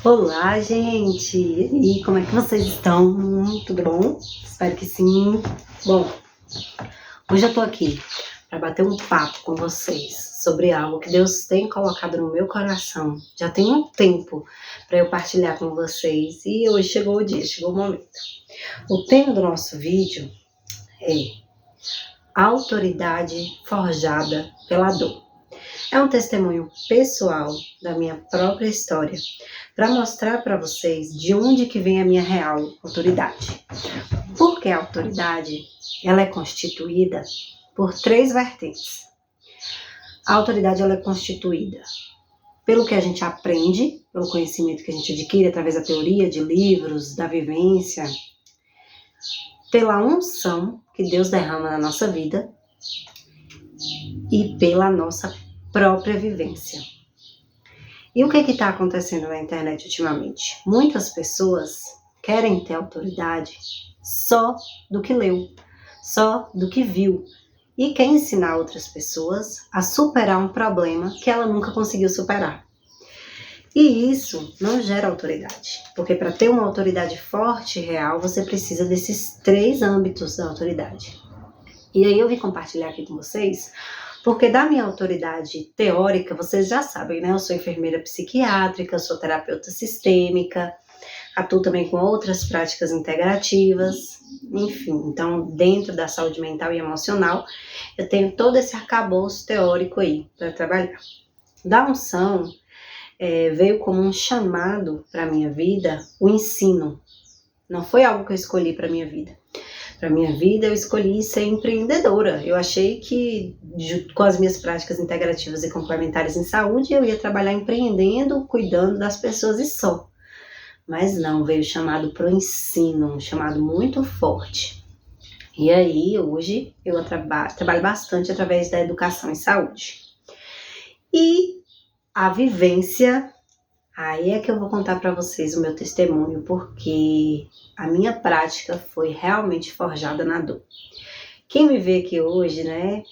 Olá, gente! E aí, como é que vocês estão? Tudo bom? Espero que sim. Bom, hoje eu tô aqui para bater um papo com vocês sobre algo que Deus tem colocado no meu coração. Já tem um tempo para eu partilhar com vocês e hoje chegou o dia, chegou o momento. O tema do nosso vídeo é Autoridade Forjada pela Dor. É um testemunho pessoal da minha própria história para mostrar para vocês de onde que vem a minha real autoridade. Porque a autoridade, ela é constituída por 3 vertentes. A autoridade, ela é constituída pelo que a gente aprende, pelo conhecimento que a gente adquire através da teoria, de livros, da vivência, pela unção que Deus derrama na nossa vida e pela nossa própria vivência. E o que está acontecendo na internet ultimamente? Muitas pessoas querem ter autoridade só do que leu, só do que viu. E quer ensinar outras pessoas a superar um problema que ela nunca conseguiu superar. E isso não gera autoridade. Porque para ter uma autoridade forte e real, você precisa desses 3 âmbitos da autoridade. E aí eu vim compartilhar aqui com vocês, porque da minha autoridade teórica, vocês já sabem, né? Eu sou enfermeira psiquiátrica, sou terapeuta sistêmica, atuo também com outras práticas integrativas, enfim. Então, dentro da saúde mental e emocional, eu tenho todo esse arcabouço teórico aí para trabalhar. Da unção, veio como um chamado para a minha vida o ensino. Não foi algo que eu escolhi para a minha vida. Para minha vida, eu escolhi ser empreendedora. Eu achei que, com as minhas práticas integrativas e complementares em saúde, eu ia trabalhar empreendendo, cuidando das pessoas e só. Mas não, veio chamado para o ensino, um chamado muito forte. E aí, hoje, eu trabalho bastante através da educação em saúde. E a vivência, aí é que eu vou contar para vocês o meu testemunho, porque a minha prática foi realmente forjada na dor. Quem me vê aqui hoje, né,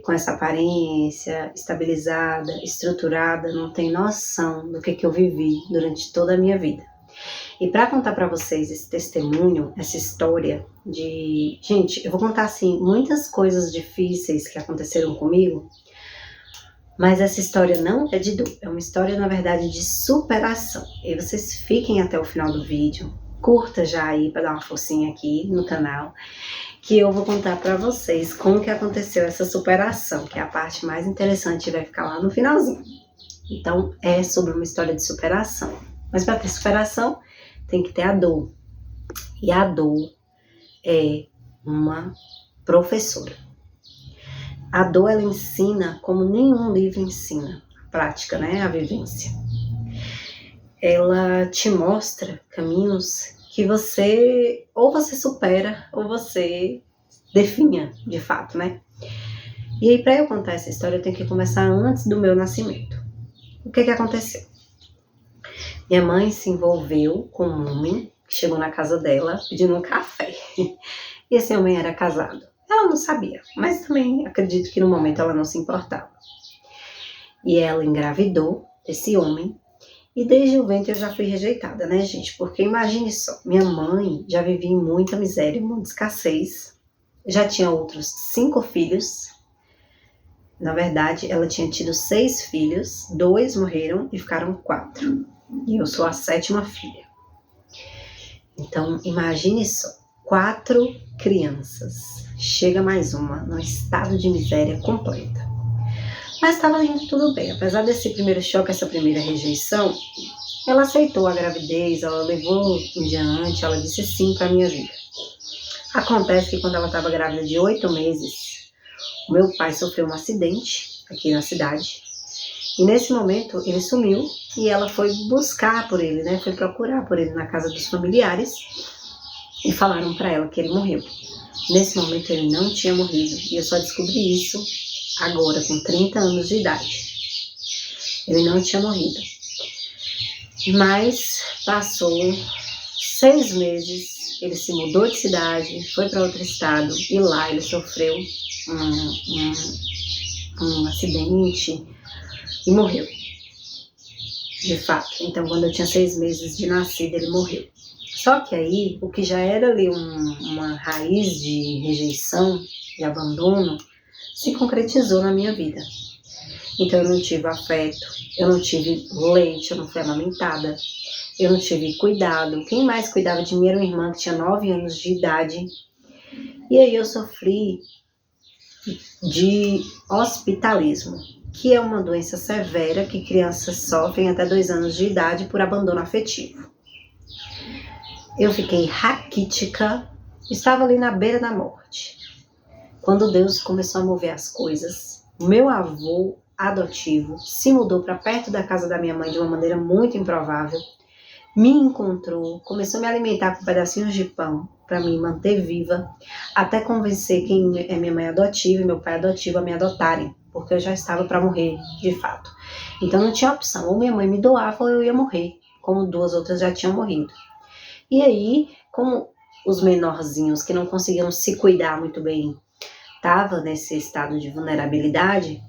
com essa aparência estabilizada, estruturada, não tem noção do que eu vivi durante toda a minha vida. E para contar para vocês esse testemunho, essa história de... Gente, eu vou contar assim, muitas coisas difíceis que aconteceram comigo, mas essa história não é de dor, é uma história, na verdade, de superação. E vocês fiquem até o final do vídeo, curta já aí para dar uma forcinha aqui no canal, que eu vou contar para vocês como que aconteceu essa superação, que é a parte mais interessante e vai ficar lá no finalzinho. Então, é sobre uma história de superação. Mas para ter superação, tem que ter a dor. E a dor é uma professora. A dor, ela ensina como nenhum livro ensina. A prática, né? A vivência. Ela te mostra caminhos que você, ou você supera, ou você definha, de fato, né? E aí, para eu contar essa história, eu tenho que começar antes do meu nascimento. O que aconteceu? Minha mãe se envolveu com um homem que chegou na casa dela pedindo um café. E esse homem era casado. Ela não sabia, mas também acredito que no momento ela não se importava. E ela engravidou desse homem, e desde o ventre eu já fui rejeitada, né, gente? Porque imagine só, minha mãe já vivia em muita miséria, muita escassez, já tinha outros 5 filhos. Na verdade, ela tinha tido 6 filhos, 2 morreram e ficaram 4. E eu sou a 7ª filha. Então, imagine só, 4 crianças. Chega mais uma, num estado de miséria completa. Mas estava indo tudo bem. Apesar desse primeiro choque, essa primeira rejeição, ela aceitou a gravidez, ela levou em diante, ela disse sim para a minha vida. Acontece que quando ela estava grávida de 8 meses, o meu pai sofreu um acidente aqui na cidade. E nesse momento ele sumiu e ela foi buscar por ele, né? Foi procurar por ele na casa dos familiares e falaram para ela que ele morreu. Nesse momento ele não tinha morrido e eu só descobri isso agora, com 30 anos de idade. Ele não tinha morrido. Mas passou 6 meses, ele se mudou de cidade, foi para outro estado e lá ele sofreu um acidente e morreu. de fato. Então, quando eu tinha 6 meses de nascida, ele morreu. Só que aí, o que já era ali uma raiz de rejeição, de abandono, se concretizou na minha vida. Então, eu não tive afeto, eu não tive leite, eu não fui amamentada, eu não tive cuidado. Quem mais cuidava de mim era uma irmã que tinha 9 anos de idade. E aí eu sofri de hospitalismo, que é uma doença severa que crianças sofrem até 2 anos de idade por abandono afetivo. Eu fiquei raquítica, estava ali na beira da morte. Quando Deus começou a mover as coisas, meu avô adotivo se mudou para perto da casa da minha mãe de uma maneira muito improvável, me encontrou, começou a me alimentar com pedacinhos de pão para me manter viva, até convencer quem é minha mãe adotiva e meu pai adotivo a me adotarem, porque eu já estava para morrer, de fato. Então não tinha opção, ou minha mãe me doava ou eu ia morrer, como 2 outras já tinham morrido. E aí, como os menorzinhos que não conseguiam se cuidar muito bem, estavam nesse estado de vulnerabilidade,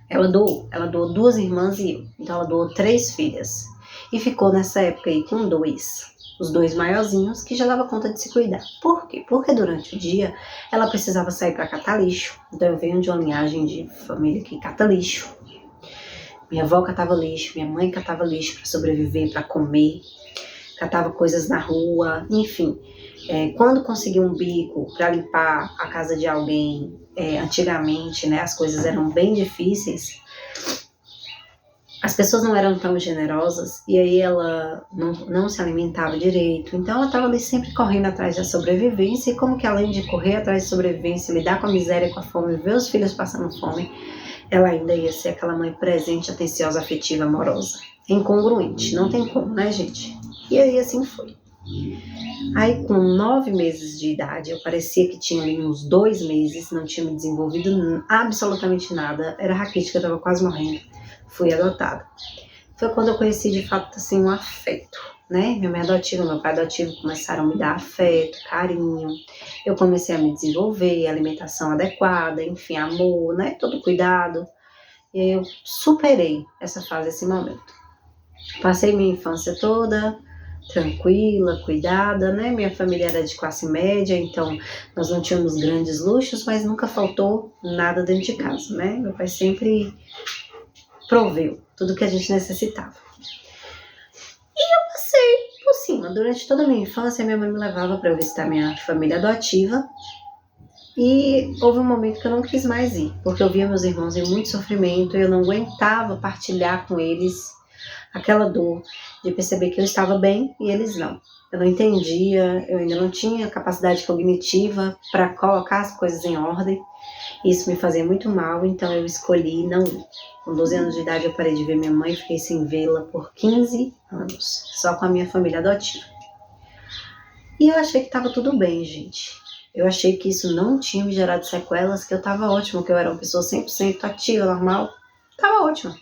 ela doou 2 irmãs e eu. Então ela doou 3 filhas. E ficou nessa época aí com 2. Os 2 maiorzinhos que já dava conta de se cuidar. Por quê? Porque durante o dia ela precisava sair para catar lixo. Então eu venho de uma linhagem de família que cata lixo. Minha avó catava lixo, minha mãe catava lixo para sobreviver, para comer. Catava coisas na rua, enfim. Quando conseguia um bico para limpar a casa de alguém, antigamente, né, as coisas eram bem difíceis, as pessoas não eram tão generosas e aí ela não se alimentava direito. Então ela estava ali sempre correndo atrás da sobrevivência e como que além de correr atrás da sobrevivência, lidar com a miséria, com a fome, ver os filhos passando fome, ela ainda ia ser aquela mãe presente, atenciosa, afetiva, amorosa. Incongruente, não tem como, né, gente? E aí assim foi. Aí com 9 meses de idade, eu parecia que tinha ali uns 2 meses, não tinha me desenvolvido absolutamente nada, era raquítica, eu estava quase morrendo, fui adotada. Foi quando eu conheci de fato assim um afeto, né? Minha mãe adotiva, meu pai adotivo começaram a me dar afeto, carinho, eu comecei a me desenvolver, alimentação adequada, enfim, amor, né? Todo cuidado. E aí eu superei essa fase, esse momento. Passei minha infância toda tranquila, cuidada, né? Minha família era de classe média, então nós não tínhamos grandes luxos, mas nunca faltou nada dentro de casa, né? Meu pai sempre proveu tudo que a gente necessitava. E eu passei por cima. Durante toda a minha infância, minha mãe me levava para eu visitar minha família adotiva. E houve um momento que eu não quis mais ir, porque eu via meus irmãos em muito sofrimento e eu não aguentava partilhar com eles aquela dor de perceber que eu estava bem e eles não. Eu não entendia, eu ainda não tinha capacidade cognitiva para colocar as coisas em ordem. Isso me fazia muito mal, então eu escolhi não ir. Com 12 anos de idade eu parei de ver minha mãe e fiquei sem vê-la por 15 anos, só com a minha família adotiva. E eu achei que estava tudo bem, gente. Eu achei que isso não tinha me gerado sequelas, que eu estava ótima, que eu era uma pessoa 100% ativa, normal. Estava ótima.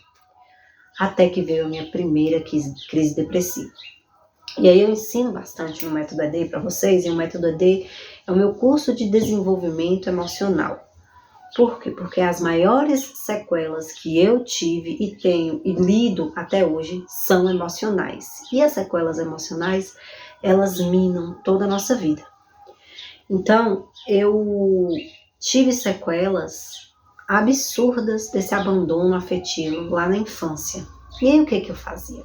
Até que veio a minha primeira crise depressiva. E aí eu ensino bastante no Método ED para vocês, e o Método ED é o meu curso de desenvolvimento emocional. Por quê? Porque as maiores sequelas que eu tive e tenho e lido até hoje são emocionais. E as sequelas emocionais, elas minam toda a nossa vida. Então, eu tive sequelas absurdas desse abandono afetivo lá na infância. E aí o que eu fazia?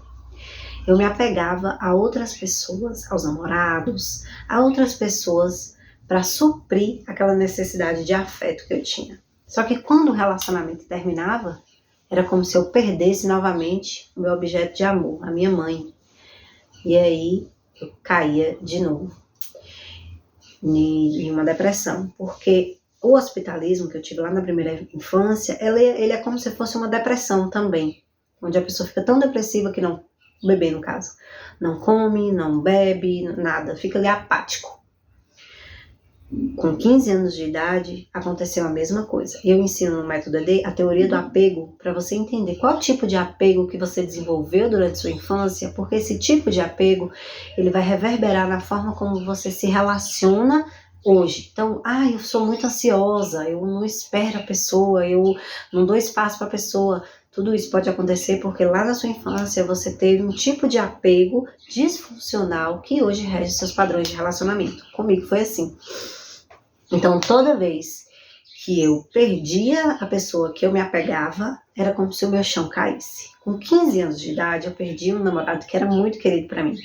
Eu me apegava a outras pessoas, aos namorados, a outras pessoas para suprir aquela necessidade de afeto que eu tinha. Só que quando o relacionamento terminava, era como se eu perdesse novamente o meu objeto de amor, a minha mãe. E aí eu caía de novo em uma depressão, porque o hospitalismo que eu tive lá na primeira infância, ele é como se fosse uma depressão também, onde a pessoa fica tão depressiva que não, o bebê no caso, não come, não bebe, nada, fica ali apático. Com 15 anos de idade, aconteceu a mesma coisa. Eu ensino no Método ED a teoria do apego, para você entender qual tipo de apego que você desenvolveu durante sua infância, porque esse tipo de apego, ele vai reverberar na forma como você se relaciona hoje. Então, eu sou muito ansiosa, eu não espero a pessoa, eu não dou espaço para a pessoa. Tudo isso pode acontecer porque lá na sua infância você teve um tipo de apego disfuncional que hoje rege seus padrões de relacionamento. Comigo foi assim. Então, toda vez que eu perdia a pessoa que eu me apegava, era como se o meu chão caísse. Com 15 anos de idade, eu perdi um namorado que era muito querido para mim.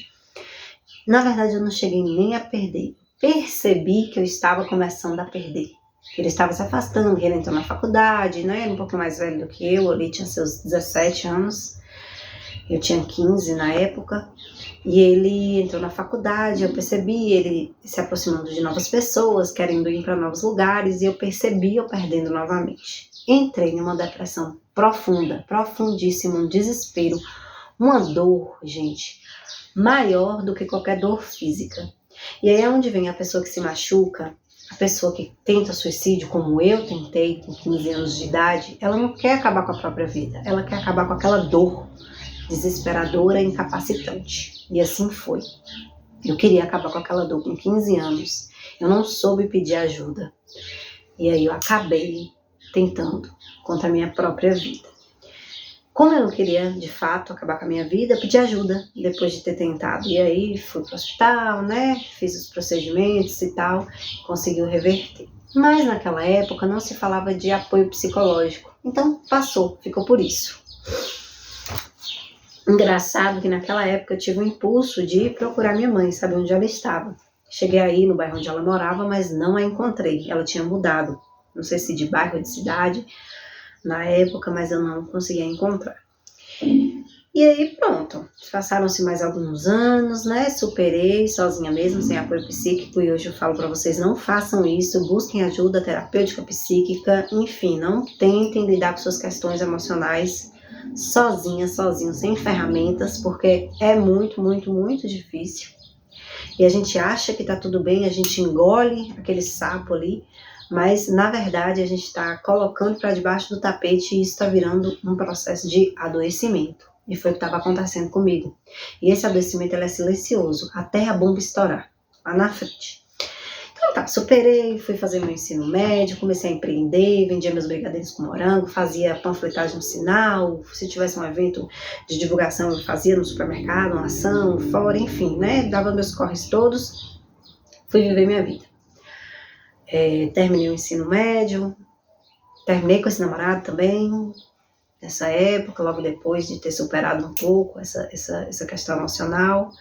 Na verdade, eu não cheguei nem a perder. Percebi que eu estava começando a perder. Ele estava se afastando, ele entrou na faculdade, né? Ele um pouco mais velho do que eu, ele tinha seus 17 anos. Eu tinha 15 na época. E ele entrou na faculdade, eu percebi ele se aproximando de novas pessoas, querendo ir para novos lugares, e eu percebi eu perdendo novamente. Entrei numa depressão profunda, profundíssima, um desespero, uma dor, gente, maior do que qualquer dor física. E aí é onde vem a pessoa que se machuca, a pessoa que tenta suicídio, como eu tentei com 15 anos de idade, ela não quer acabar com a própria vida, ela quer acabar com aquela dor desesperadora e incapacitante. E assim foi. Eu queria acabar com aquela dor com 15 anos. Eu não soube pedir ajuda. E aí eu acabei tentando contra a minha própria vida. Como eu não queria, de fato, acabar com a minha vida, eu pedi ajuda depois de ter tentado. E aí fui pro hospital, né? Fiz os procedimentos e tal. Conseguiu reverter. Mas naquela época não se falava de apoio psicológico. Então passou, ficou por isso. Engraçado que naquela época eu tive um impulso de procurar minha mãe, saber onde ela estava. Cheguei aí no bairro onde ela morava, mas não a encontrei. Ela tinha mudado, não sei se de bairro ou de cidade, na época, mas eu não conseguia encontrar. E aí pronto, passaram-se mais alguns anos, né? Superei sozinha mesmo, sem apoio psíquico, e hoje eu falo para vocês, não façam isso, busquem ajuda terapêutica psíquica, enfim, não tentem lidar com suas questões emocionais sozinho, sem ferramentas, porque é muito, muito, muito difícil. E a gente acha que tá tudo bem, a gente engole aquele sapo ali, mas na verdade a gente está colocando para debaixo do tapete e isso está virando um processo de adoecimento. E foi o que estava acontecendo comigo. E esse adoecimento ele é silencioso, até a bomba estourar lá na frente. Então tá, superei, fui fazer meu ensino médio, comecei a empreender, vendia meus brigadeiros com morango, fazia panfletagem no sinal, se tivesse um evento de divulgação eu fazia no supermercado, uma ação, fora, enfim, né? Dava meus corres todos, fui viver minha vida. Terminei o ensino médio, terminei com esse namorado também, nessa época, logo depois de ter superado um pouco essa questão emocional.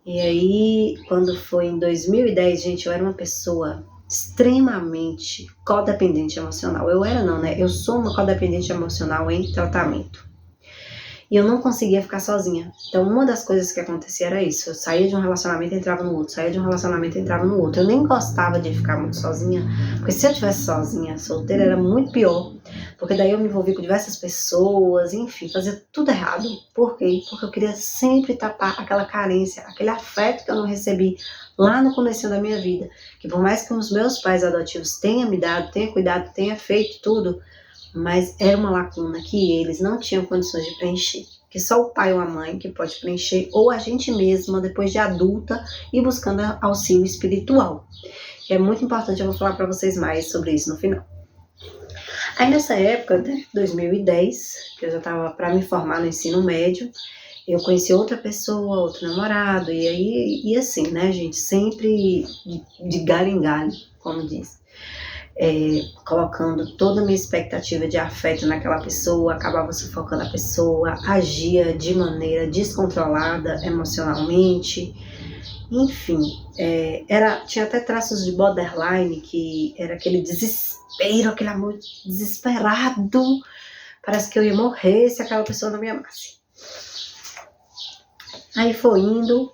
E aí, quando foi em 2010, gente, eu era uma pessoa extremamente codependente emocional. Eu sou uma codependente emocional em tratamento. E eu não conseguia ficar sozinha. Então, uma das coisas que acontecia era isso. Eu saía de um relacionamento e entrava no outro. Saía de um relacionamento e entrava no outro. Eu nem gostava de ficar muito sozinha. Porque se eu estivesse sozinha, solteira, era muito pior. Porque daí eu me envolvi com diversas pessoas. Enfim, fazia tudo errado. Por quê? Porque eu queria sempre tapar aquela carência, aquele afeto que eu não recebi lá no começo da minha vida. Que por mais que os meus pais adotivos tenham me dado, tenham cuidado, tenham feito tudo, mas era uma lacuna que eles não tinham condições de preencher, que só o pai ou a mãe que pode preencher, ou a gente mesma, depois de adulta, e buscando auxílio espiritual. Que é muito importante, eu vou falar para vocês mais sobre isso no final. Aí nessa época, né, 2010, que eu já estava para me formar no ensino médio, eu conheci outra pessoa, outro namorado, e aí, e assim, né, gente, sempre de galho em galho, como diz. Colocando toda a minha expectativa de afeto naquela pessoa, acabava sufocando a pessoa, agia de maneira descontrolada emocionalmente, enfim, tinha até traços de borderline, que era aquele desespero, aquele amor desesperado, parece que eu ia morrer se aquela pessoa não me amasse. Aí foi indo.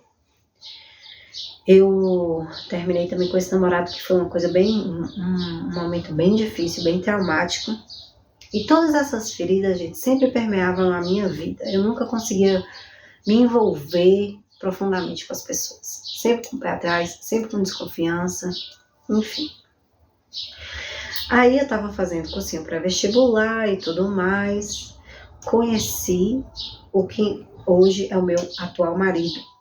Eu terminei também com esse namorado, que foi uma coisa um momento bem difícil, bem traumático. E todas essas feridas, gente, sempre permeavam a minha vida. Eu nunca conseguia me envolver profundamente com as pessoas. Sempre com o pé atrás, sempre com desconfiança, enfim. Aí eu tava fazendo cursinho pré-vestibular e tudo mais. Conheci o que hoje é o meu atual marido.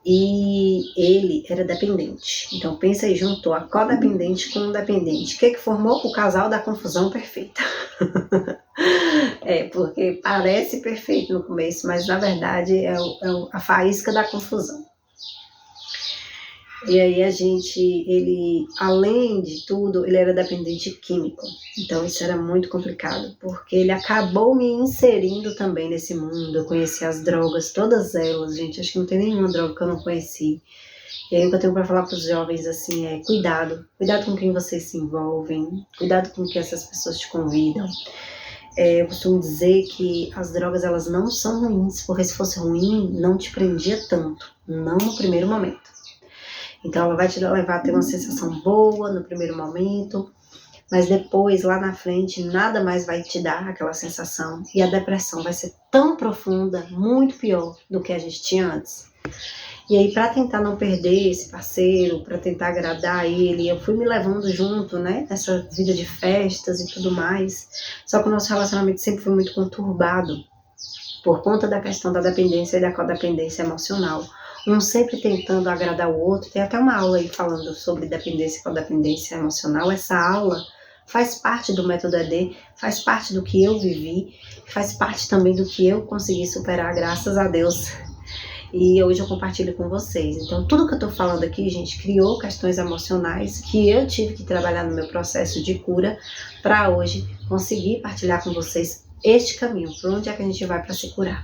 E ele era dependente. Então pensa aí, juntou a codependente com o dependente. O que formou? O casal da confusão perfeita. Porque parece perfeito no começo, mas na verdade a faísca da confusão. E aí ele, além de tudo, ele era dependente químico. Então isso era muito complicado, porque ele acabou me inserindo também nesse mundo. Eu conheci as drogas, todas elas, gente. Acho que não tem nenhuma droga que eu não conheci. E aí o que eu tenho para falar para os jovens assim é cuidado com quem vocês se envolvem, cuidado com o que essas pessoas te convidam. Eu costumo dizer que as drogas elas não são ruins, porque se fosse ruim não te prendia tanto, não no primeiro momento. Então ela vai te levar a ter uma sensação boa no primeiro momento, mas depois, lá na frente, nada mais vai te dar aquela sensação. E a depressão vai ser tão profunda, muito pior do que a gente tinha antes. E aí, para tentar não perder esse parceiro, para tentar agradar ele, eu fui me levando junto, né? Nessa vida de festas e tudo mais. Só que o nosso relacionamento sempre foi muito conturbado, por conta da questão da dependência e da codependência emocional. Um sempre tentando agradar o outro. Tem até uma aula aí falando sobre dependência e codependência emocional. Essa aula faz parte do método ED, faz parte do que eu vivi, faz parte também do que eu consegui superar, graças a Deus. E hoje eu compartilho com vocês. Então, tudo que eu tô falando aqui, gente, criou questões emocionais que eu tive que trabalhar no meu processo de cura para hoje conseguir partilhar com vocês este caminho, por onde é que a gente vai para se curar.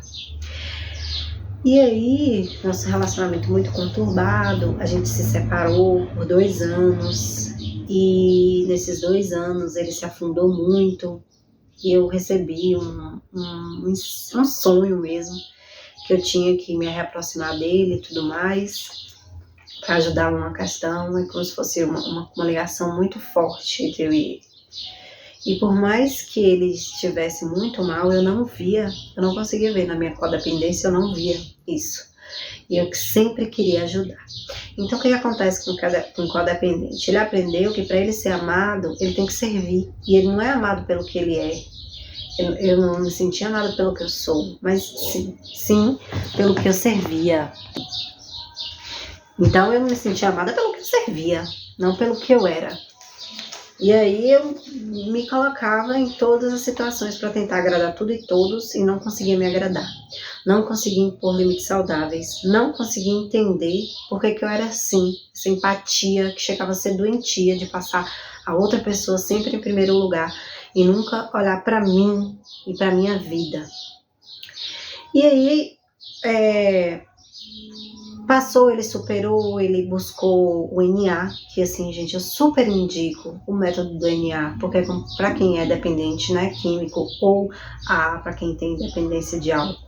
E aí, nosso relacionamento muito conturbado, a gente se separou por 2 anos e nesses 2 anos ele se afundou muito e eu recebi um sonho mesmo, que eu tinha que me reaproximar dele e tudo mais, para ajudar numa questão, como se fosse uma ligação muito forte entre eu e ele. E por mais que ele estivesse muito mal, eu não conseguia ver na minha codependência, eu não via isso. E eu sempre queria ajudar. Então o que acontece com o codependente? Ele aprendeu que para ele ser amado, ele tem que servir. E ele não é amado pelo que ele é. Eu não me sentia amado pelo que eu sou, mas sim pelo que eu servia. Então eu me sentia amada pelo que eu servia, não pelo que eu era. E aí eu me colocava em todas as situações para tentar agradar tudo e todos e não conseguia me agradar. Não conseguia impor limites saudáveis, não conseguia entender por que eu era assim, essa empatia que chegava a ser doentia de passar a outra pessoa sempre em primeiro lugar e nunca olhar para mim e para minha vida. E aí passou, ele superou, ele buscou o NA, que assim, gente, eu super indico o método do NA, porque para quem é dependente, né, químico, ou para quem tem dependência de álcool,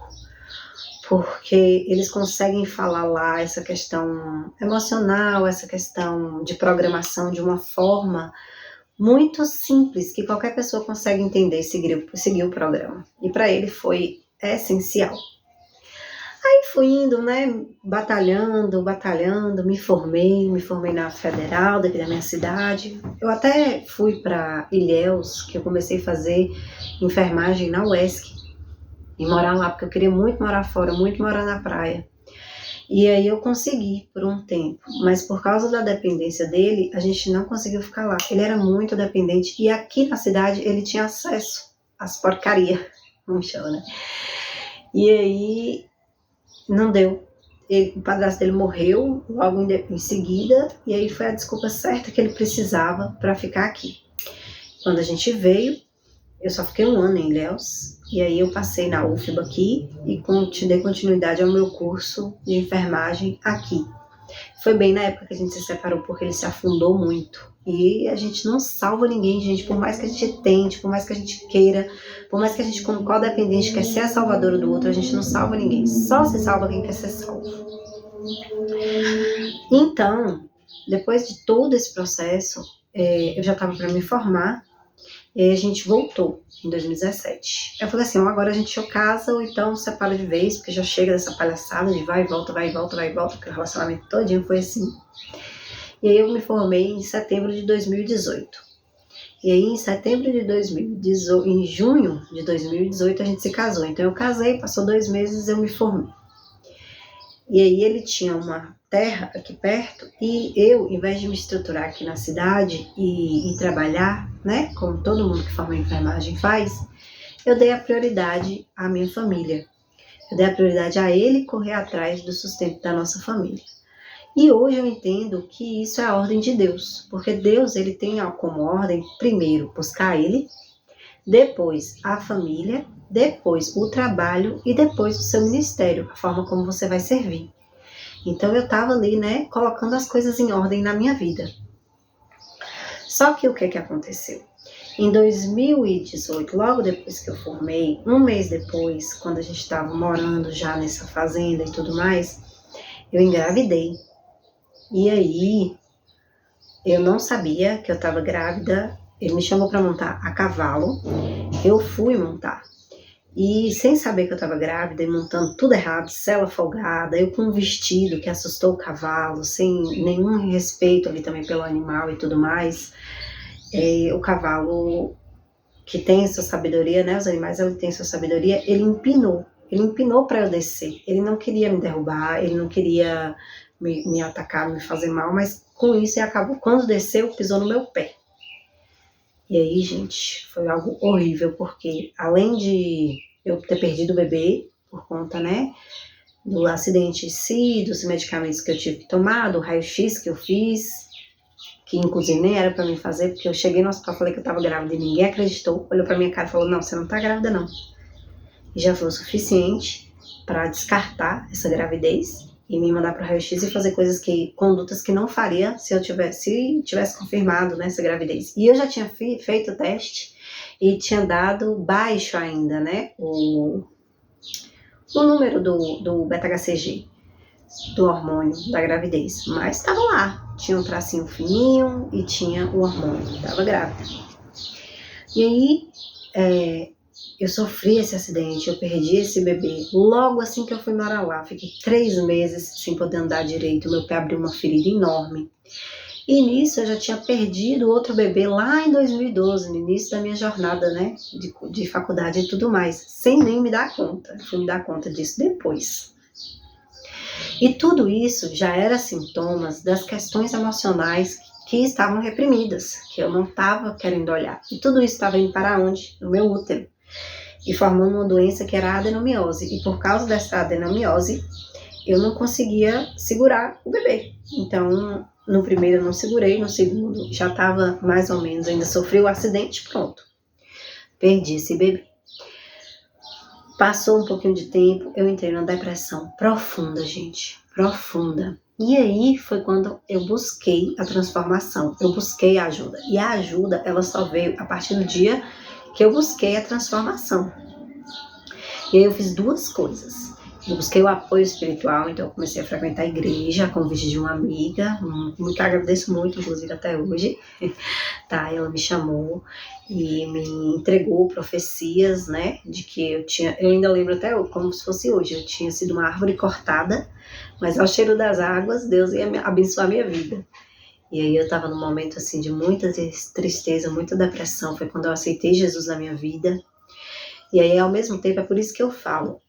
porque eles conseguem falar lá essa questão emocional, essa questão de programação de uma forma muito simples, que qualquer pessoa consegue entender e seguir o programa. E para ele foi essencial. Aí fui indo, né, batalhando, me formei na Federal, daqui da minha cidade. Eu até fui para Ilhéus, que eu comecei a fazer enfermagem na UESC, e morar lá, porque eu queria muito morar fora, muito morar na praia. E aí eu consegui por um tempo, mas por causa da dependência dele, a gente não conseguiu ficar lá. Ele era muito dependente, e aqui na cidade ele tinha acesso às porcarias, como chama, né? E aí não deu. O padrasto dele morreu logo em seguida, e aí foi a desculpa certa que ele precisava para ficar aqui. Quando a gente veio, eu só fiquei 1 ano em Ilhéus, e aí eu passei na UFBA aqui e dei continuidade ao meu curso de enfermagem aqui. Foi bem na época que a gente se separou, porque ele se afundou muito. E a gente não salva ninguém, gente, por mais que a gente tente, por mais que a gente queira, por mais que a gente, como codependente, quer ser a salvadora do outro, a gente não salva ninguém. Só se salva quem quer ser salvo. Então, depois de todo esse processo, eu já estava para me formar, e a gente voltou em 2017. Eu falei assim, agora a gente ou casa ou então separa de vez, porque já chega dessa palhaçada de vai e volta, porque o relacionamento todinho foi assim. E aí eu me formei em setembro de 2018. E aí em junho de 2018 a gente se casou. Então eu casei, passou 2 meses e eu me formei. E aí ele tinha uma terra aqui perto e eu, em vez de me estruturar aqui na cidade e trabalhar, né, como todo mundo que forma enfermagem faz, eu dei a prioridade à minha família. Eu dei a prioridade a ele correr atrás do sustento da nossa família. E hoje eu entendo que isso é a ordem de Deus, porque Deus ele tem como ordem, primeiro, buscar ele, depois a família, depois o trabalho e depois o seu ministério, a forma como você vai servir. Então eu estava ali, né, colocando as coisas em ordem na minha vida. Só que o que aconteceu? Em 2018, logo depois que eu formei, um mês depois, quando a gente estava morando já nessa fazenda e tudo mais, eu engravidei. E aí, eu não sabia que eu estava grávida. Ele me chamou para montar a cavalo. Eu fui montar. E sem saber que eu estava grávida e montando tudo errado, sela folgada, eu com um vestido que assustou o cavalo, sem nenhum respeito ali também pelo animal e tudo mais. O cavalo, que tem sua sabedoria, né? Os animais, ele tem sua sabedoria, ele empinou para eu descer. Ele não queria me derrubar, ele não queria me atacar, me fazer mal, mas com isso ele acabou, quando desceu, pisou no meu pé. E aí, gente, foi algo horrível, porque além de eu ter perdido o bebê por conta, né, do acidente em si, dos medicamentos que eu tive que tomar, do raio-x que eu fiz, que inclusive nem era pra mim fazer, porque eu cheguei no hospital, falei que eu tava grávida e ninguém acreditou, olhou pra minha cara e falou, não, você não tá grávida não. E já foi o suficiente pra descartar essa gravidez e me mandar pro raio-x e fazer condutas que não faria se eu tivesse confirmado, né, essa gravidez. E eu já tinha feito o teste e tinha dado baixo ainda, né, o número do beta-HCG, do hormônio da gravidez, mas estava lá, tinha um tracinho fininho e tinha o hormônio, estava grávida. E aí, eu sofri esse acidente, eu perdi esse bebê, logo assim que eu fui morar lá, fiquei 3 meses sem poder andar direito, meu pé abriu uma ferida enorme. E nisso eu já tinha perdido outro bebê lá em 2012, no início da minha jornada, né, de faculdade e tudo mais, sem nem me dar conta, fui me dar conta disso depois. E tudo isso já era sintomas das questões emocionais que estavam reprimidas, que eu não estava querendo olhar. E tudo isso estava indo para onde? No meu útero. E formando uma doença que era a adenomiose. E por causa dessa adenomiose, eu não conseguia segurar o bebê. Então, no primeiro eu não segurei, no segundo já estava mais ou menos, ainda sofri o acidente, pronto. Perdi esse bebê. Passou um pouquinho de tempo, eu entrei numa depressão profunda, gente, profunda. E aí foi quando eu busquei a transformação, eu busquei a ajuda. E a ajuda, ela só veio a partir do dia que eu busquei a transformação. E aí eu fiz 2 coisas. Eu busquei o apoio espiritual, então eu comecei a frequentar a igreja a convite de uma amiga, que agradeço muito, inclusive até hoje, tá? Ela me chamou e me entregou profecias, né, de que eu ainda lembro até como se fosse hoje, eu tinha sido uma árvore cortada, mas ao cheiro das águas, Deus ia abençoar a minha vida. E aí eu tava num momento assim de muita tristeza, muita depressão, foi quando eu aceitei Jesus na minha vida. E aí, ao mesmo tempo, é por isso que eu falo,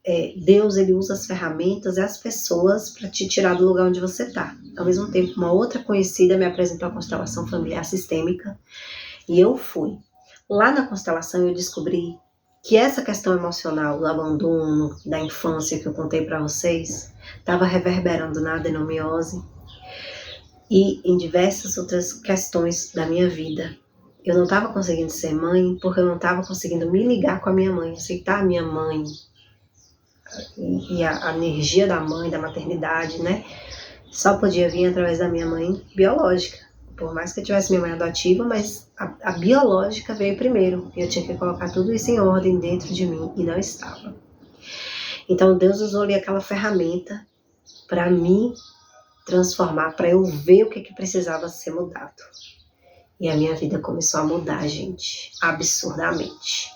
Deus, ele usa as ferramentas e as pessoas para te tirar do lugar onde você está. Ao mesmo tempo, uma outra conhecida me apresentou a constelação familiar sistêmica e eu fui. Lá na constelação eu descobri que essa questão emocional do abandono, da infância que eu contei para vocês, estava reverberando na adenomiose e em diversas outras questões da minha vida. Eu não estava conseguindo ser mãe porque eu não estava conseguindo me ligar com a minha mãe, aceitar a minha mãe e a energia da mãe, da maternidade, né? Só podia vir através da minha mãe biológica. Por mais que eu tivesse minha mãe adotiva, mas a biológica veio primeiro. E eu tinha que colocar tudo isso em ordem dentro de mim e não estava. Então Deus usou ali aquela ferramenta para me transformar, para eu ver o que precisava ser mudado. E a minha vida começou a mudar, gente, absurdamente.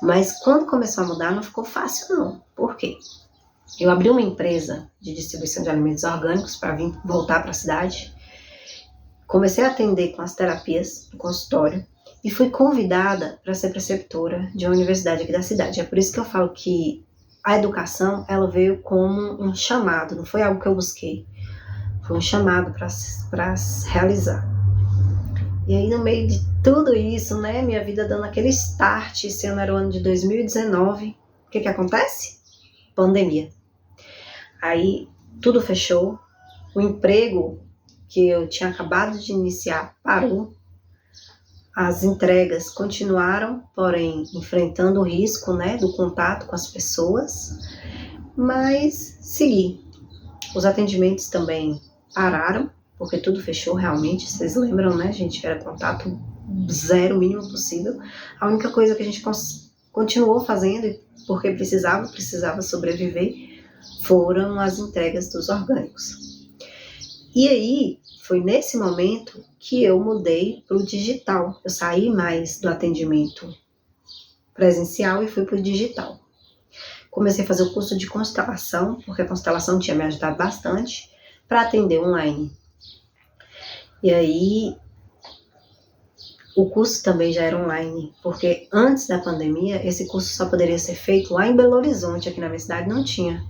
Mas quando começou a mudar, não ficou fácil, não. Por quê? Eu abri uma empresa de distribuição de alimentos orgânicos para voltar para a cidade. Comecei a atender com as terapias no consultório e fui convidada para ser preceptora de uma universidade aqui da cidade. É por isso que eu falo que a educação, ela veio como um chamado, não foi algo que eu busquei. Foi um chamado para realizar. E aí, no meio de tudo isso, né, minha vida dando aquele start, esse ano era o ano de 2019, o que acontece? Pandemia. Aí, tudo fechou, o emprego que eu tinha acabado de iniciar parou, as entregas continuaram, porém, enfrentando o risco, né, do contato com as pessoas, mas segui. Os atendimentos também pararam, porque tudo fechou realmente, vocês lembram, né, gente? Era contato zero, o mínimo possível. A única coisa que a gente continuou fazendo, porque precisava sobreviver, foram as entregas dos orgânicos. E aí, foi nesse momento que eu mudei para o digital. Eu saí mais do atendimento presencial e fui para o digital. Comecei a fazer o curso de constelação, porque a constelação tinha me ajudado bastante para atender online. E aí, o curso também já era online, porque antes da pandemia, esse curso só poderia ser feito lá em Belo Horizonte, aqui na minha cidade não tinha.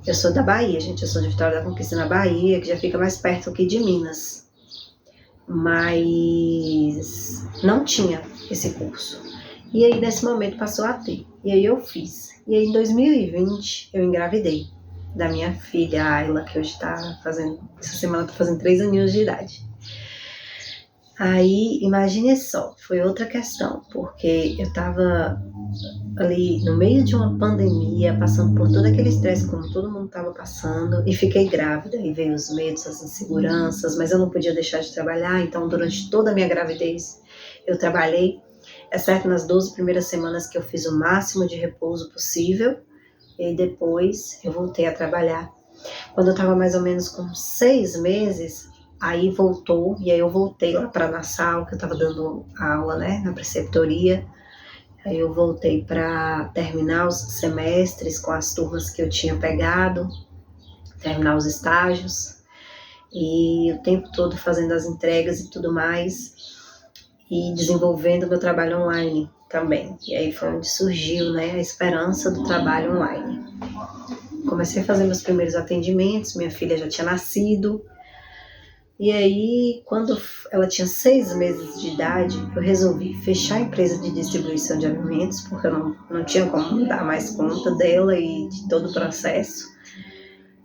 Eu sou da Bahia, gente, eu sou de Vitória da Conquista, na Bahia, que já fica mais perto aqui de Minas. Mas não tinha esse curso. E aí, nesse momento, passou a ter. E aí, eu fiz. E aí, em 2020, eu engravidei da minha filha, a Ayla, que hoje está fazendo... Essa semana está fazendo 3 aninhos de idade. Aí, imagine só, foi outra questão, porque eu estava ali no meio de uma pandemia, passando por todo aquele estresse como todo mundo estava passando, e fiquei grávida, e veio os medos, as inseguranças, mas eu não podia deixar de trabalhar, então durante toda a minha gravidez eu trabalhei, exceto nas 12 primeiras semanas que eu fiz o máximo de repouso possível, e depois eu voltei a trabalhar. Quando eu estava mais ou menos com 6 meses, aí voltou, e aí eu voltei lá para Nassau, que eu estava dando aula, né, na preceptoria. Aí eu voltei para terminar os semestres com as turmas que eu tinha pegado, terminar os estágios, e o tempo todo fazendo as entregas e tudo mais, e desenvolvendo meu trabalho online também. E aí foi onde surgiu, né, a esperança do trabalho online. Comecei a fazer meus primeiros atendimentos, minha filha já tinha nascido, e aí, quando ela tinha 6 meses de idade, eu resolvi fechar a empresa de distribuição de alimentos, porque eu não tinha como dar mais conta dela e de todo o processo.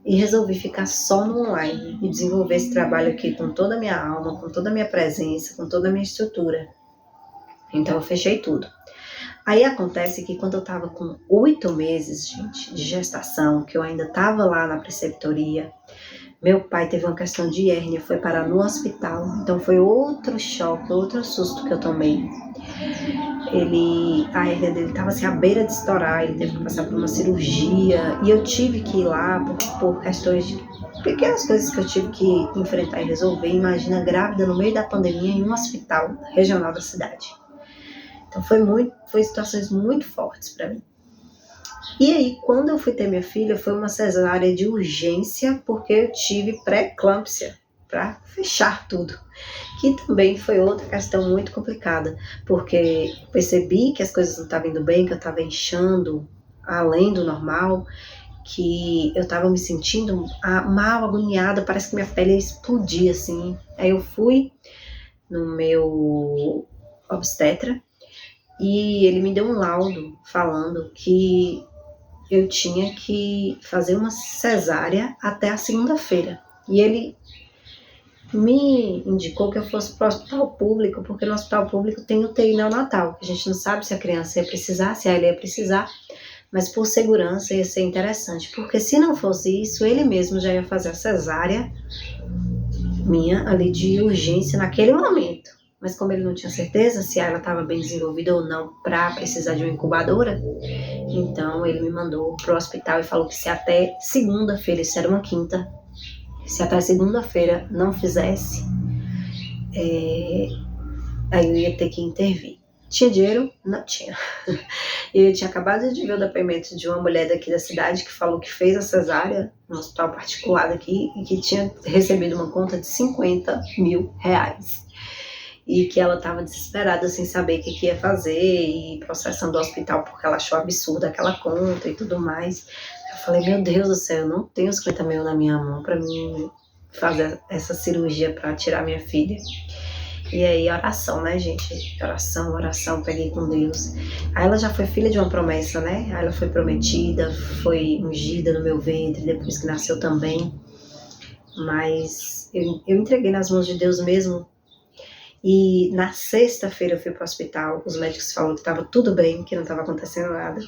E resolvi ficar só no online e desenvolver esse trabalho aqui com toda a minha alma, com toda a minha presença, com toda a minha estrutura. Então eu fechei tudo. Aí acontece que quando eu estava com 8 meses, gente, de gestação, que eu ainda estava lá na preceptoria, meu pai teve uma questão de hérnia, foi parar no hospital, então foi outro choque, outro susto que eu tomei. A hérnia dele estava assim, à beira de estourar, ele teve que passar por uma cirurgia, e eu tive que ir lá por questões de pequenas coisas que eu tive que enfrentar e resolver. Imagina, grávida no meio da pandemia em um hospital regional da cidade. Então foi situações muito fortes para mim. E aí, quando eu fui ter minha filha, foi uma cesárea de urgência, porque eu tive pré-eclâmpsia, para fechar tudo. Que também foi outra questão muito complicada, porque percebi que as coisas não estavam indo bem, que eu estava inchando além do normal, que eu estava me sentindo mal, agoniada, parece que minha pele ia explodir, assim. Aí eu fui no meu obstetra, e ele me deu um laudo falando que eu tinha que fazer uma cesárea até a segunda-feira. E ele me indicou que eu fosse para o hospital público, porque no hospital público tem UTI neonatal. A gente não sabe se a criança ia precisar, se ela ia precisar, mas por segurança ia ser interessante. Porque se não fosse isso, ele mesmo já ia fazer a cesárea minha ali de urgência naquele momento. Mas como ele não tinha certeza se ela estava bem desenvolvida ou não para precisar de uma incubadora, então ele me mandou pro hospital e falou que se até segunda-feira, isso era uma quinta, se até segunda-feira não fizesse, aí eu ia ter que intervir. Tinha dinheiro? Não tinha. E eu tinha acabado de ver o depoimento de uma mulher daqui da cidade que falou que fez a cesárea no hospital particular daqui e que tinha recebido uma conta de R$50 mil. E que ela estava desesperada sem saber o que ia fazer e processando o hospital porque ela achou absurda aquela conta e tudo mais. Eu falei, meu Deus do céu, eu não tenho 50 mil na minha mão para mim fazer essa cirurgia para tirar minha filha. E aí, oração, né, gente? Oração, peguei com Deus. Aí ela já foi filha de uma promessa, né? Aí ela foi prometida, foi ungida no meu ventre, depois que nasceu também. Mas eu entreguei nas mãos de Deus mesmo. E na sexta-feira eu fui pro hospital, os médicos falaram que estava tudo bem, que não estava acontecendo nada.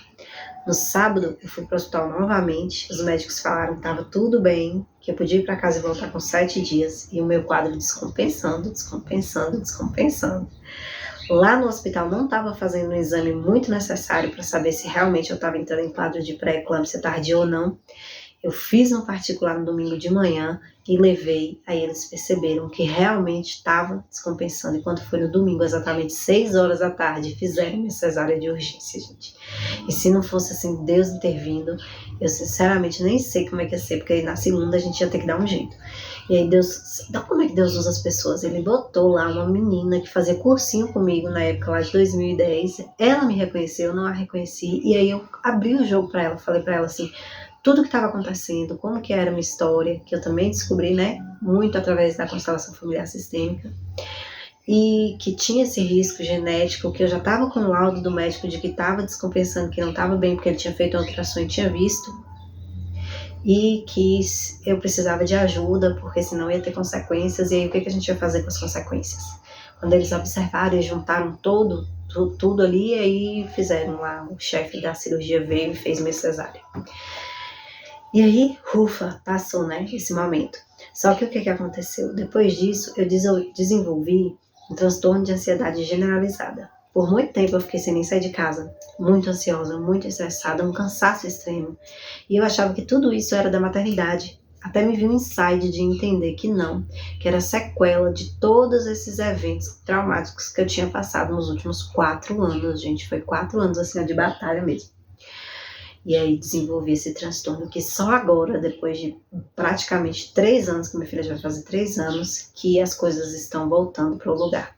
No sábado eu fui pro hospital novamente, os médicos falaram que estava tudo bem, que eu podia ir para casa e voltar com 7 dias, e o meu quadro descompensando. Lá no hospital não estava fazendo um exame muito necessário para saber se realmente eu estava entrando em quadro de pré-eclâmpsia tardia ou não. Eu fiz um particular no domingo de manhã e levei, aí eles perceberam que realmente estava descompensando. E quando foi no domingo, exatamente 6 horas da tarde, fizeram minha cesárea de urgência, gente. E se não fosse assim, Deus intervindo, eu sinceramente nem sei como é que ia ser, porque aí na segunda a gente ia ter que dar um jeito. E aí Deus, como é que Deus usa as pessoas? Ele botou lá uma menina que fazia cursinho comigo na época lá de 2010. Ela me reconheceu, eu não a reconheci. E aí eu abri o jogo para ela, falei para ela assim, tudo que estava acontecendo, como que era uma história, que eu também descobri, né, muito através da constelação familiar sistêmica, e que tinha esse risco genético, que eu já estava com o laudo do médico de que estava descompensando, que não estava bem, porque ele tinha feito uma ultrassom e tinha visto, e que eu precisava de ajuda, porque senão ia ter consequências, e aí o que a gente ia fazer com as consequências? Quando eles observaram e juntaram tudo ali, e aí fizeram lá, o chefe da cirurgia veio e fez minha cesárea. E aí, ufa, passou, né, esse momento. Só que o que aconteceu? Depois disso, eu desenvolvi um transtorno de ansiedade generalizada. Por muito tempo eu fiquei sem nem sair de casa, muito ansiosa, muito estressada, um cansaço extremo. E eu achava que tudo isso era da maternidade. Até me vi um insight de entender que não, que era sequela de todos esses eventos traumáticos que eu tinha passado nos últimos 4 anos, gente. Foi 4 anos assim, de batalha mesmo. E aí desenvolvi esse transtorno que só agora, depois de praticamente 3 anos, que minha filha já vai fazer 3 anos, que as coisas estão voltando para o lugar.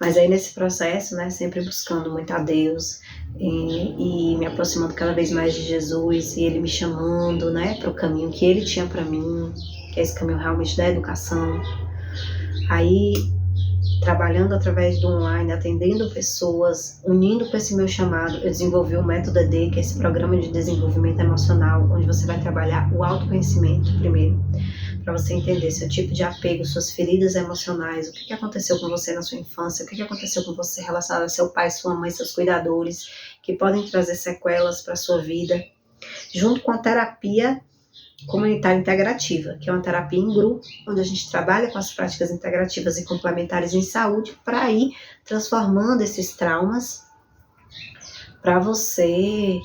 Mas aí nesse processo, né, sempre buscando muito a Deus e me aproximando cada vez mais de Jesus, e Ele me chamando, né, para o caminho que Ele tinha para mim, que é esse caminho realmente da educação. Aí trabalhando através do online, atendendo pessoas, unindo com esse meu chamado, eu desenvolvi o Método ED, que é esse programa de desenvolvimento emocional, onde você vai trabalhar o autoconhecimento primeiro, para você entender seu tipo de apego, suas feridas emocionais, o que aconteceu com você na sua infância, o que aconteceu com você relacionado a seu pai, sua mãe, seus cuidadores, que podem trazer sequelas para a sua vida, junto com a terapia comunitária integrativa, que é uma terapia em grupo, onde a gente trabalha com as práticas integrativas e complementares em saúde para ir transformando esses traumas para você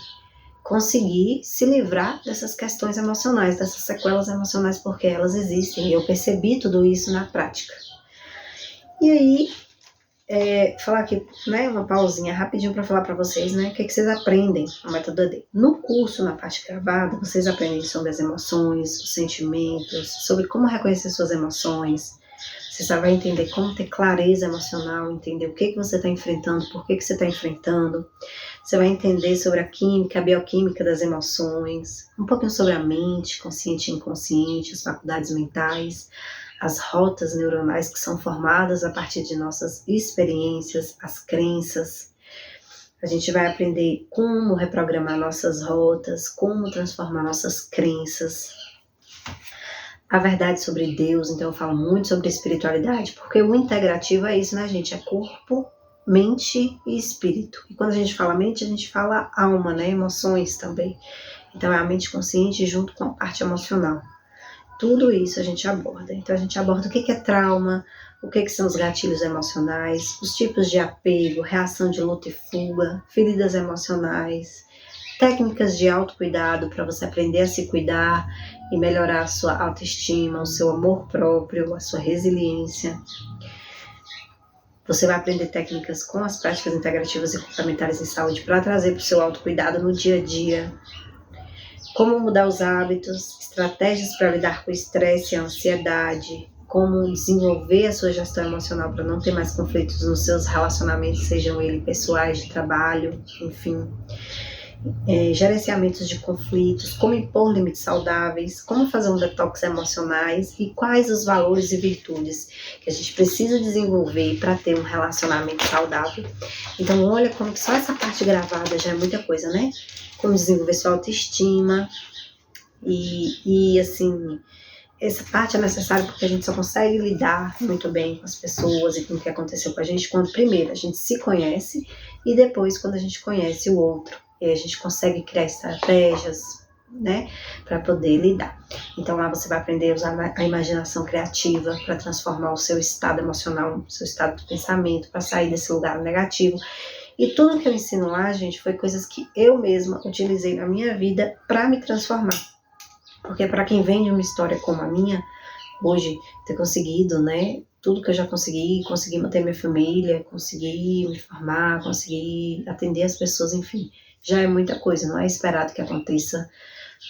conseguir se livrar dessas questões emocionais, dessas sequelas emocionais, porque elas existem. E eu percebi tudo isso na prática. E aí, falar aqui, né, uma pausinha rapidinho para falar para vocês, né, o que vocês aprendem no Método ED. No curso, na parte gravada, vocês aprendem sobre as emoções, os sentimentos, sobre como reconhecer suas emoções. Você só vai entender como ter clareza emocional, entender o que você está enfrentando, por que você está enfrentando. Você vai entender sobre a química, a bioquímica das emoções, um pouquinho sobre a mente, consciente e inconsciente, as faculdades mentais, as rotas neuronais que são formadas a partir de nossas experiências, as crenças. A gente vai aprender como reprogramar nossas rotas, como transformar nossas crenças. A verdade sobre Deus, então eu falo muito sobre espiritualidade, porque o integrativo é isso, né, gente? É corpo, mente e espírito. E quando a gente fala mente, a gente fala alma, né? Emoções também. Então é a mente consciente junto com a parte emocional. Tudo isso a gente aborda. Então a gente aborda o que é trauma, o que são os gatilhos emocionais, os tipos de apego, reação de luta e fuga, feridas emocionais, técnicas de autocuidado para você aprender a se cuidar e melhorar a sua autoestima, o seu amor próprio, a sua resiliência. Você vai aprender técnicas com as práticas integrativas e complementares em saúde para trazer para o seu autocuidado no dia a dia. Como mudar os hábitos, estratégias para lidar com o estresse e a ansiedade, como desenvolver a sua gestão emocional para não ter mais conflitos nos seus relacionamentos, sejam eles pessoais, de trabalho, enfim. gerenciamentos de conflitos, como impor limites saudáveis, como fazer um detox emocionais e quais os valores e virtudes que a gente precisa desenvolver para ter um relacionamento saudável. Então, olha como que só essa parte gravada já é muita coisa, né? Como desenvolver sua autoestima e assim, essa parte é necessária porque a gente só consegue lidar muito bem com as pessoas e com o que aconteceu com a gente quando, primeiro, a gente se conhece e depois, quando a gente conhece o outro. E a gente consegue criar estratégias, né, para poder lidar. Então, lá você vai aprender a usar a imaginação criativa para transformar o seu estado emocional, o seu estado de pensamento, para sair desse lugar negativo. E tudo que eu ensino lá, gente, foi coisas que eu mesma utilizei na minha vida para me transformar. Porque para quem vem de uma história como a minha, hoje, ter conseguido, né, tudo que eu já consegui manter minha família, consegui me formar, consegui atender as pessoas, enfim, já é muita coisa, não é esperado que aconteça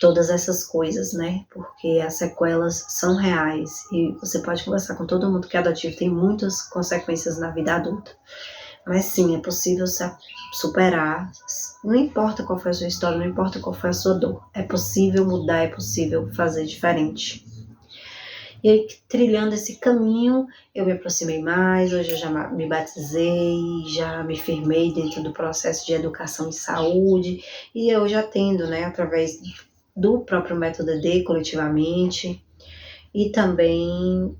todas essas coisas, né, porque as sequelas são reais e você pode conversar com todo mundo que é adotivo, tem muitas consequências na vida adulta. Mas sim, é possível superar, não importa qual foi a sua história, não importa qual foi a sua dor, é possível mudar, é possível fazer diferente. E aí, trilhando esse caminho, eu me aproximei mais, hoje eu já me batizei, já me firmei dentro do processo de educação em saúde, e eu já atendo, né, através do próprio método ED, coletivamente, e também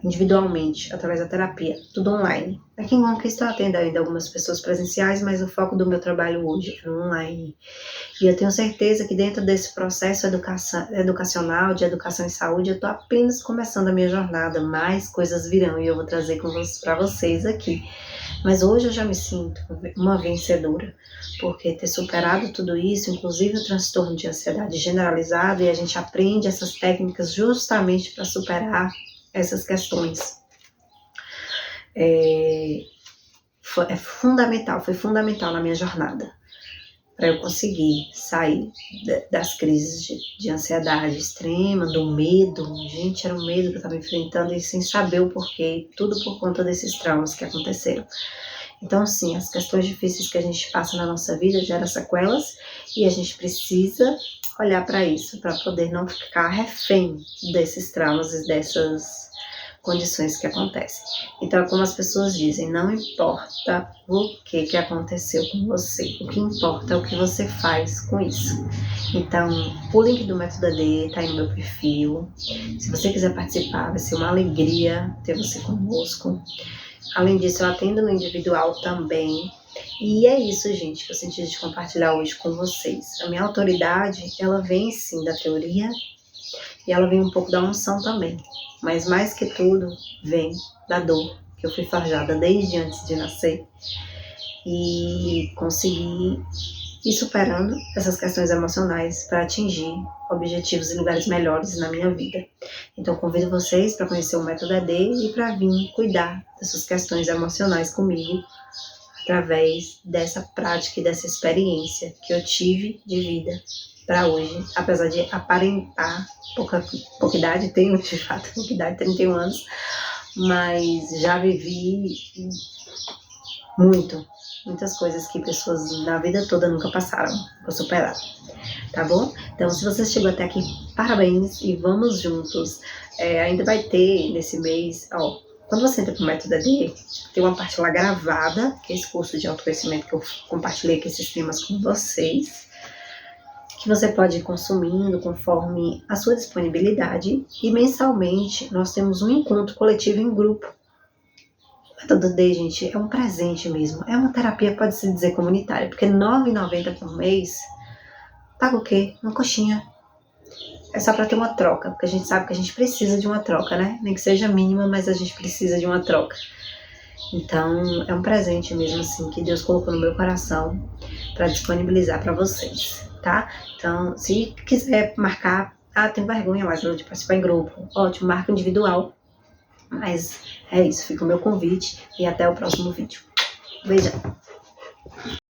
individualmente, através da terapia, tudo online. Aqui em Conquista eu atendo ainda algumas pessoas presenciais, mas o foco do meu trabalho hoje é online. E eu tenho certeza que dentro desse processo educacional, de educação em saúde, eu estou apenas começando a minha jornada, mais coisas virão e eu vou trazer para vocês aqui. Mas hoje eu já me sinto uma vencedora, porque ter superado tudo isso, inclusive o transtorno de ansiedade generalizado, e a gente aprende essas técnicas justamente para superar essas questões. Foi fundamental na minha jornada, para eu conseguir sair das crises de ansiedade extrema, do medo. Gente, era um medo que eu estava enfrentando e sem saber o porquê, tudo por conta desses traumas que aconteceram. Então, sim, as questões difíceis que a gente passa na nossa vida geram sequelas e a gente precisa olhar para isso, para poder não ficar refém desses traumas e dessas condições que acontecem. Então, como as pessoas dizem, não importa o que aconteceu com você, o que importa é o que você faz com isso. Então, o link do Método AD está aí no meu perfil. Se você quiser participar, vai ser uma alegria ter você conosco. Além disso, eu atendo no individual também. E é isso, gente, que eu senti de compartilhar hoje com vocês. A minha autoridade, ela vem sim da teoria e ela vem um pouco da unção também. Mas mais que tudo, vem da dor que eu fui forjada desde antes de nascer. E consegui ir superando essas questões emocionais para atingir objetivos e lugares melhores na minha vida. Então, convido vocês para conhecer o Método AD e para vir cuidar dessas questões emocionais comigo, através dessa prática e dessa experiência que eu tive de vida para hoje, apesar de aparentar pouca idade, tenho de fato pouca idade, 31 anos, mas já vivi muitas coisas que pessoas na vida toda nunca passaram, vou superar, tá bom? Então, se você chegou até aqui, parabéns e vamos juntos. Ainda vai ter nesse mês, quando você entra pro Método AD, tem uma parte lá gravada, que é esse curso de autoconhecimento que eu compartilhei aqui esses temas com vocês, que você pode ir consumindo conforme a sua disponibilidade. E mensalmente nós temos um encontro coletivo em grupo. O Método AD, gente, é um presente mesmo. É uma terapia, pode-se dizer, comunitária, porque R$ 9,90 por mês, paga o quê? Uma coxinha. É só para ter uma troca, porque a gente sabe que a gente precisa de uma troca, né? Nem que seja mínima, mas a gente precisa de uma troca. Então, é um presente mesmo, assim, que Deus colocou no meu coração para disponibilizar para vocês, tá? Então, se quiser marcar, tenho vergonha mais de participar em grupo, ótimo, marca individual. Mas é isso, fica o meu convite e até o próximo vídeo. Beijão!